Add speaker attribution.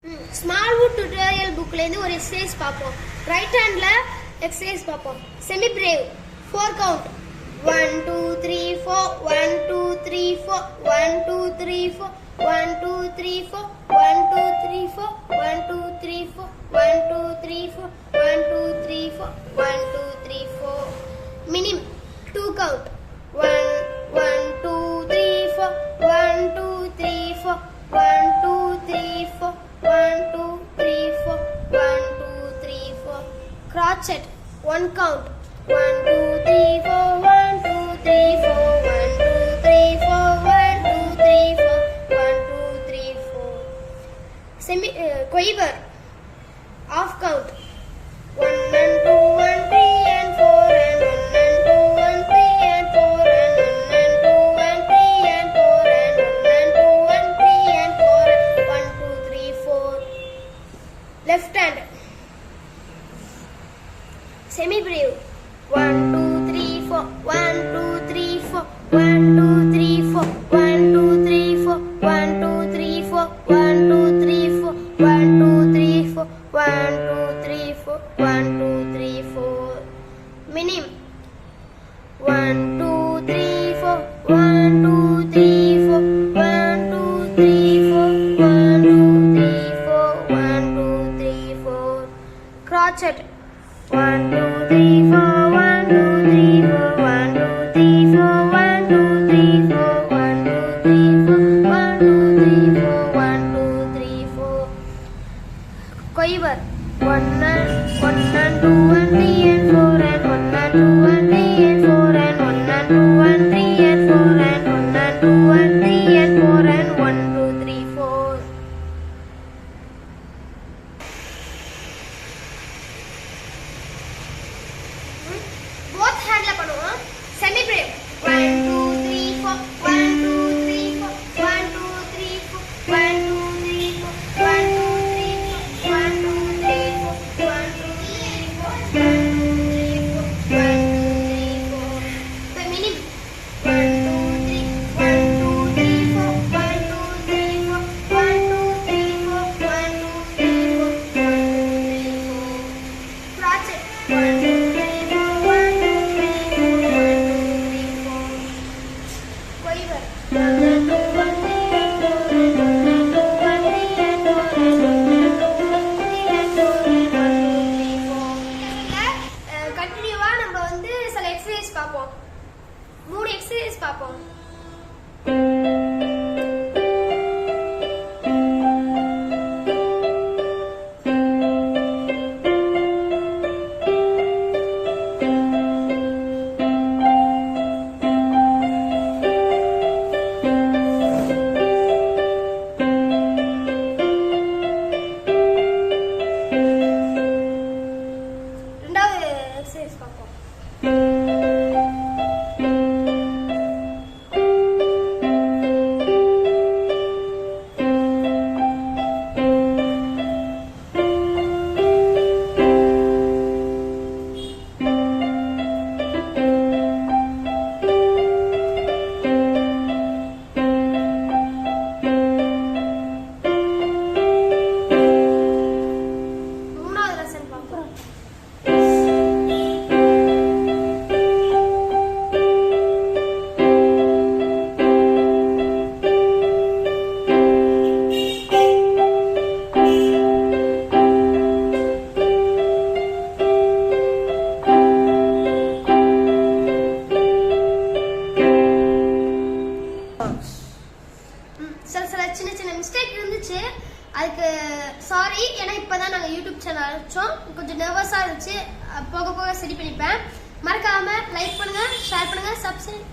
Speaker 1: Small wood tutorial book la ஒரு exercise பாப்போம். Right handல exercise பாப்போம். Semi brave 4 count 1 2 3 4 1 2 3 4 1 2 3 4 1 2 3 4 1 2 3 4 1 2 3 4 1 2 3 4 1 2 3 4 1 2 3 4 minim 2 count 1 1 2 3 4 1 2 3 4 1 2 3 4 1 2 3 4 1 2 3 4 crotchet 1 count 1 2 3 4 1 2 3 4 1 2 3 4 1 2 3 4 1 2 3 4 semi quiver half count 1 and 2 and 3 and 4 and 1 and 2 and 3 and 4 and 1 and 2 and 3 and 4 and 1 and 2 and 3 and 4 and 1 2 3 4 left hand semi brave 1 2 3 4 1 2 3 4 1 2 3 4 1 2 3 4 1 2 3 4 1 2 3 4 1 2 3 4 1 2 3 4 1 2 3 4 minim 1 2 3 4 1 2 3 4 1 2 3 4 1 2 3 4 1 2 3 4 crotchet 1 2 3 4 1 2 3 4 1 2 3 4 1 2 3 4 1 2 3 4 1 2 3 4 1 2 3 4 quiver 1 and 2 and 3 and 4 and 1 and 2 and 3 and 4 and 1 and 2 and 3 and 4 and 1 and 2 and 3 and 4 and 1 2 3 4 both hand la பண்ணுவோம் semi brave 1 2 3 4 1 2 3 4 1 2 3 4 1 2 3 4 1 2 3 4 1 2 3 4 1 2 3 4 1 2 3 4 1 2 3 4 the minim 1 2 3 1 2 3 4 1 2 3 4 1 2 3 4 1 2 3 4 1 2 3 4 crotchet 1 2 3 4 1 2 3 4 1 2 3 4 quiver 1 and 2 1 3 and 4 and 1 and 2 1 3 and 4 and 1 and 2 1 3 and 4 and 1 2 3 4 கண்டினியூவா நம்ம வந்து சில exercise பார்ப்போம் 3 exercise பார்ப்போம் ரெண்டாவது exercise பார்ப்போம் மூணாவது லெசன் பார்ப்போம் சில சின்ன சின்ன மிஸ்டேக் இருந்துச்சு அதுக்கு சாரி ஏன்னா இப்பதான் நாங்க யூடியூப் சேனல் ஆரம்பிச்சோம் கொஞ்சம் நர்வஸா இருந்துச்சு போக போக சரி பண்ணிப்பேன் மறக்காம லைக் பண்ணுங்க ஷேர் பண்ணுங்க சப்ஸ்கிரைப்